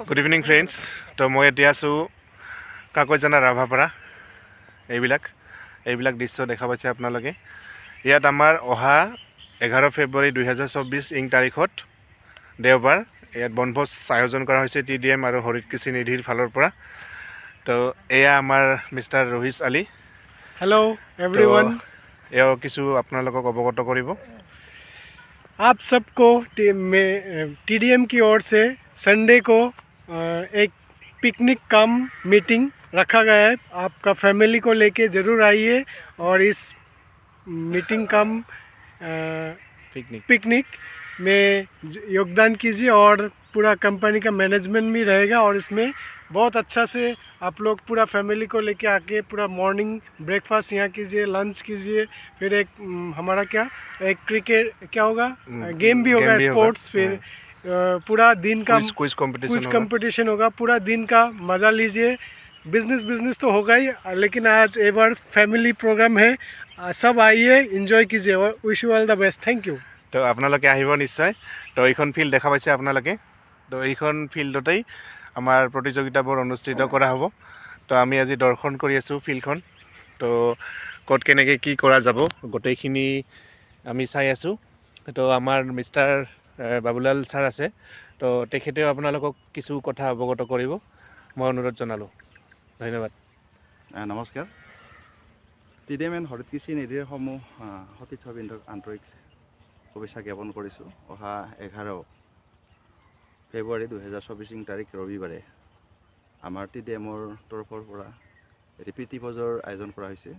Good evening, friends. তো মই এতিয়া আছোঁ কাকজানা ৰাভাপাৰা এইবিলাক দৃশ্য দেখা পাইছে আপোনালোকে। ইয়াত আমাৰ অহা 11 ফেব্ৰুৱাৰী 2024 তাৰিখত দেওবাৰ ইয়াত বনভোজ আয়োজন কৰা হৈছে TDM আৰু হৰিত কৃষি নিধিৰ ফালৰ পৰা। তো এয়া আমাৰ মিষ্টাৰ ৰহিছ আলী। हेलो তো एवरीवन, এওঁ কিছু আপোনালোকক অৱগত কৰিব। आप सबको TDM की ओर से संडे को एक पिकनिक कम मीटिंग रखा गया है। आपका फैमिली को लेके ज़रूर आइए और इस मीटिंग कम पिकनिक में योगदान कीजिए और पूरा कंपनी का मैनेजमेंट भी रहेगा और इसमें बहुत अच्छा से आप लोग पूरा फैमिली को लेके आके पूरा मॉर्निंग ब्रेकफास्ट यहाँ कीजिए, लंच कीजिए, फिर एक हमारा क्या एक क्रिकेट क्या होगा, गेम भी होगा, स्पोर्ट्स, फिर पूरा दिन का क्विज कंपटीशन होगा। पूरा दिन का मज़ा लीजिए। बिजनेस तो होगा ही, लेकिन आज एवर फैमिली प्रोग्राम है। सब आइए, एंजॉय कीजिए और wish you all the best. Thank you. তো আপোনালোকে আহিব নিশ্চয়। তো এইখন ফিল্ড দেখা পাইছে আপোনালোকে। তো এইখন ফিল্ডতেই আমাৰ প্ৰতিযোগিতাবোৰ অনুষ্ঠিত কৰা হ'ব। তো আমি আজি দৰ্শন কৰি আছোঁ ফিল্ডখন। তো ক'ত কেনেকৈ কি কৰা যাব গোটেইখিনি আমি চাই আছোঁ। তো আমাৰ মিষ্টাৰ বাবুলাল ছাৰ আছে। তো তেখেতেও আপোনালোকক কিছু কথা অৱগত কৰিব মই অনুৰোধ জনালোঁ। ধন্যবাদ। নমস্কাৰ। TDM এণ্ড হৰিত কৃষি নিধিৰ সমূহ সতীৰ্থবৃন্দক আন্তৰিক শুভেচ্ছা জ্ঞাপন কৰিছোঁ। অহা 11 ফেব্ৰুৱাৰী 2024 তাৰিখ ৰবিবাৰে আমাৰ TDMৰ তৰফৰ পৰা প্ৰীতি ভোজৰ আয়োজন কৰা হৈছে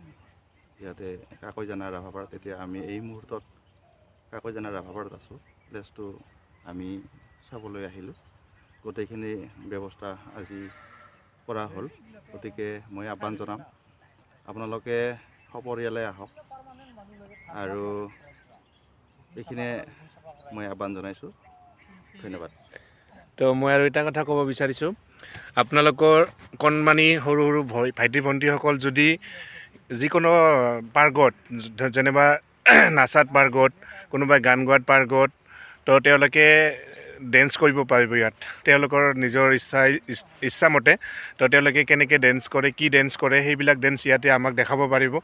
ইয়াতে কাকজানা ৰাভাপাৰাত। এতিয়া আমি এই মুহূৰ্তত কাকজানা ৰাভাপাৰাত আছোঁ। প্লেচটো আমি চাবলৈ আহিলোঁ। গোটেইখিনি ব্যৱস্থা আজি কৰা হ'ল, গতিকে মই আহ্বান জনাম আপোনালোকে সপৰিয়ালে আহক আৰু এইখিনিয়ে মই আহ্বান জনাইছোঁ। ধন্যবাদ। তো মই আৰু এটা কথা ক'ব বিচাৰিছোঁ, আপোনালোকৰ কণমানি সৰু সৰু ভাইটি ভণ্টিসকল যদি যিকোনো পাৰ্গত যেনিবা নাচাত পাৰ্গত, কোনোবাই গান গোৱাত পাৰ্গত, তো তেওঁলোকে ডেন্স কৰিব পাৰিব ইয়াত তেওঁলোকৰ নিজৰ ইচ্ছামতে। তো তেওঁলোকে কেনেকৈ ডেন্স কৰে, কি ডেন্স কৰে, সেইবিলাক ডেন্স ইয়াতে আমাক দেখাব পাৰিব।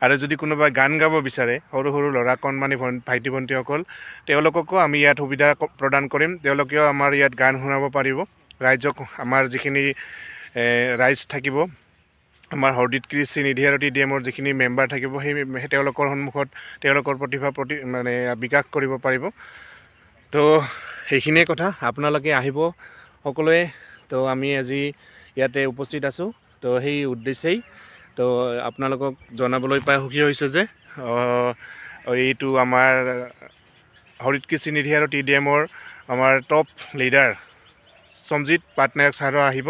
আৰু যদি কোনোবাই গান গাব বিচাৰে, সৰু সৰু ল'ৰা কণমানি ভাইটি ভণ্টিসকল, তেওঁলোককো আমি ইয়াত সুবিধা প্ৰদান কৰিম। তেওঁলোকেও আমাৰ ইয়াত গান শুনাব পাৰিব। ৰাইজক আমাৰ যিখিনি ৰাইজ থাকিব, আমাৰ হৰিত কৃষি নিধি আৰু TDMৰ যিখিনি মেম্বাৰ থাকিব, সেই তেওঁলোকৰ সন্মুখত তেওঁলোকৰ প্ৰতিভা বিকাশ কৰিব পাৰিব। তো সেইখিনিয়ে কথা, আপোনালোকে আহিব সকলোৱে। তো আমি আজি ইয়াতে উপস্থিত আছোঁ। তো সেই উদ্দেশ্যেই তো আপোনালোকক জনাবলৈ পাই সুখী হৈছোঁ যে এইটো আমাৰ হৰিত কৃষি নিধি আৰু TDMৰ আমাৰ টপ লিডাৰ সঞ্জিত পাটনায়ক ছাৰো আহিব।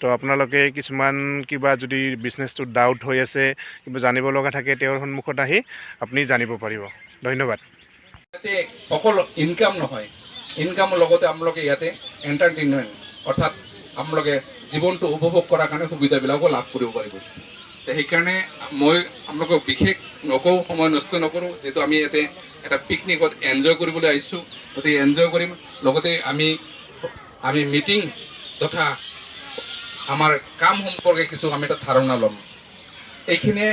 তো আপোনালোকে কিছুমান কিবা যদি বিজনেছটোত ডাউট হৈ আছে, কিবা জানিব লগা থাকে, তেওঁৰ সন্মুখত আহি আপুনি জানিব পাৰিব। ধন্যবাদ। অকল ইনকাম নহয়, ইনকামৰ লগতে আপোনালোকে ইয়াতে এণ্টাৰটেইনমেণ্ট অৰ্থাৎ আপোনালোকে জীৱনটো উপভোগ কৰাৰ কাৰণে সুবিধাবিলাকো লাভ কৰিব পাৰিব। সেইকাৰণে মই আপোনালোকক বিশেষ নকওঁ, সময় নষ্ট নকৰোঁ, যিহেতু আমি ইয়াতে এটা পিকনিকত এনজয় কৰিবলৈ আহিছোঁ। গতিকে এনজয় কৰিম, লগতে আমি মিটিং তথা আমাৰ কাম সম্পৰ্কে কিছু আমি এটা ধাৰণা ল'ম। এইখিনিয়ে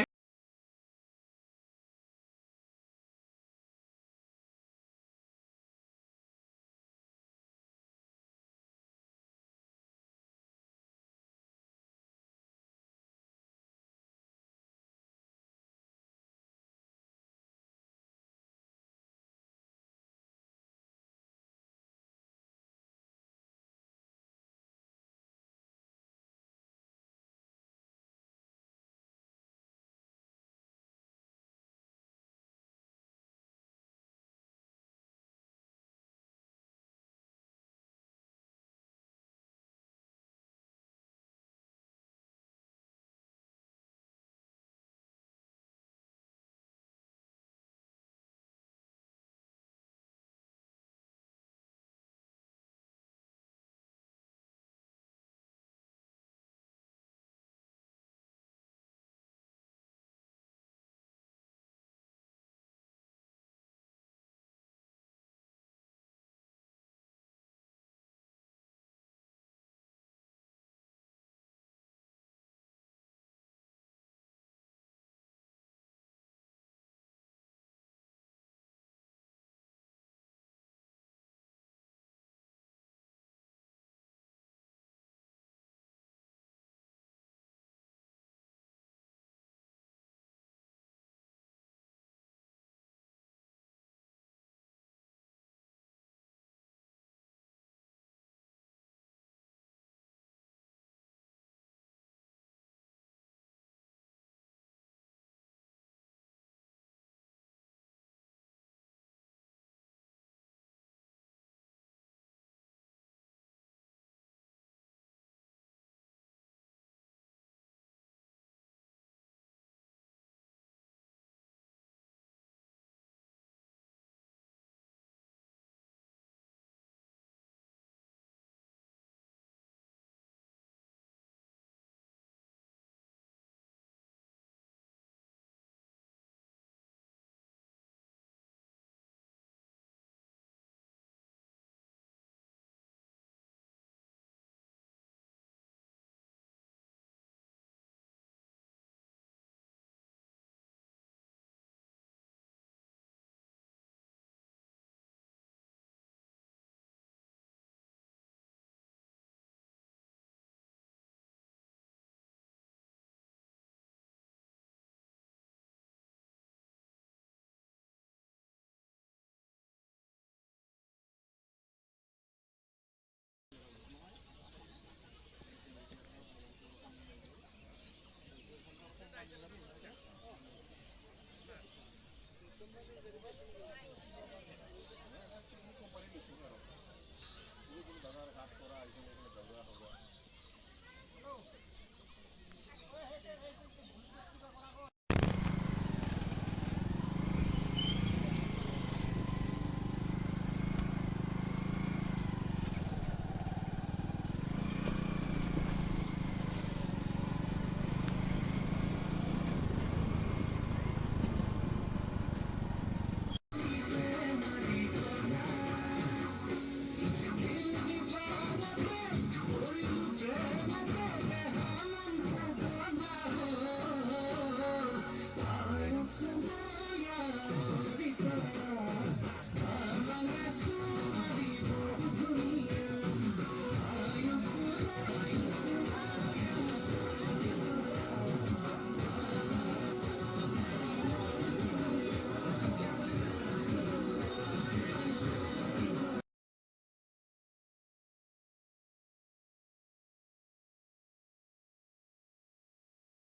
Hello.